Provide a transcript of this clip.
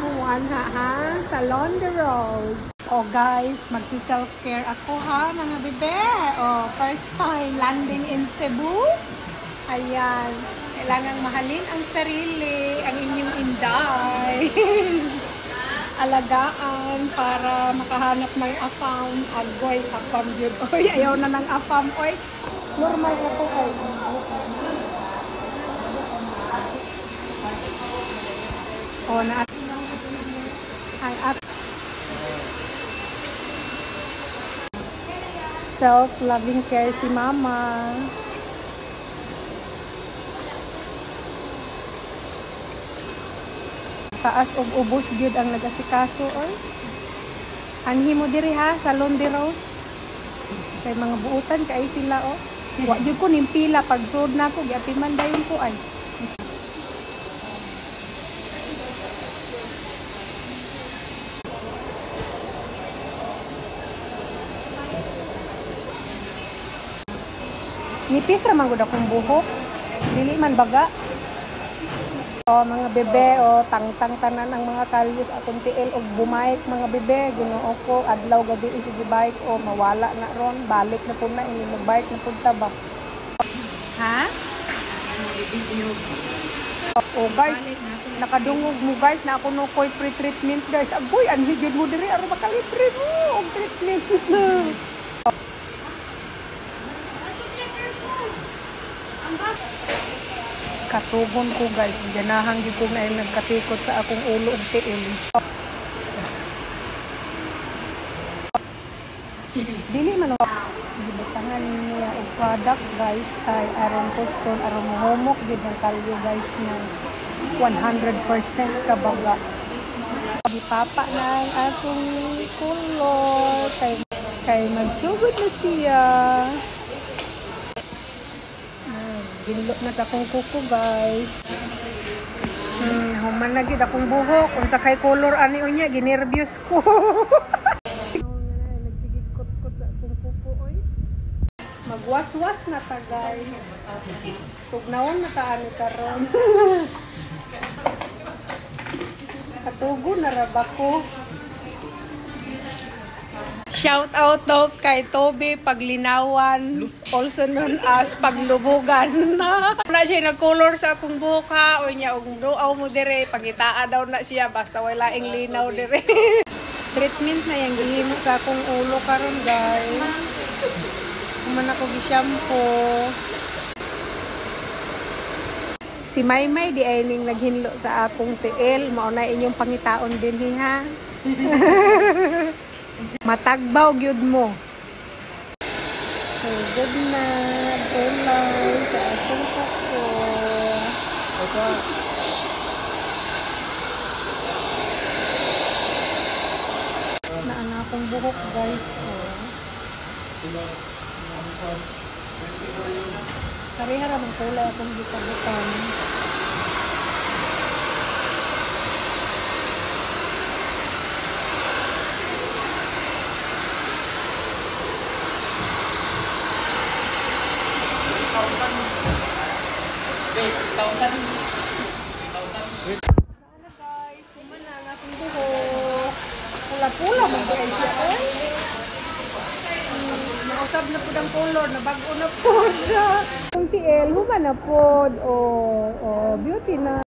Muan ha? Salon de Rose. Oh guys, magsi-self-care ako ha, mga bebe. Oh, first time landing in Cebu. Ayan. Kailangang mahalin ang sarili, ang inyong inday. Alagaan para makahanap ng afam. Agoy, afam yun. Oy, ayaw na ng afam. Oy, normal na po. Oy. Oh, na ang self-loving care si mama. Taas og ubos gyud ang nagasikaso oy. Anhi mo diri ha, Salon de Rose. Kay mga buutan kay sila oh. Wa gyud ko nimpila pag sud nako giatiman dayon ko ay. Nipis ra man gud akong buhok. Dili man baga. O mga bebe o tangtang tanan ang mga kalyos atong tiil og bumayk mga bebe Ginoo ko adlaw gabi sige bike o mawala na ron balik na pud na ini magbike na pud ta ba. Ha? O guys, nakadungog mo guys na ako no corporate treatment guys. Agoy anhi gyud mo diri aron makalibre mo og treatment. Katugon ko guys, ganahan gyud ko na nagkatikot sa akong ulo ug tiil. Dili man gibutangan niya og product guys ay aron kuston aron mohomok gyud ang kalyo guys na 100% kabaga. Gipapa na ang akong kulor kay magsugod na siya. Ginlo na sa akong kuko guys. Human na gid akong buhok. Unsa kay color ani unya ginervyos ko. Nagsigig-kot-kot sa akong kuko oy. Magwas-was na ta guys. Tugnawon na ta ani karon. Katugo na ra ba ko. Shout out daw kay Toby Paglinawan, also known as Paglubugan. Na siya nag-color sa akong buhok ha, o niya, og duaw mo dire, pagitaan daw na siya, basta wala ing linaw dire. Treatment na yung gihimo sa akong ulo karon guys. Kuman ako gi-shampoo. Si Maymay di ay ning naghinlo sa akong tiil, mao na inyong pangitaon din ha. Matagbaw gyud mo. So good na ulay sa akong kuko. Na akong buhok guys. Karihara man kulay akong gitabutan. Ano guys, kuman na ang aking buhok. Pula-pula mo ba siya eh? Nausab na po ang color, nabago na po. Kung tiil, human na po. Beauty na.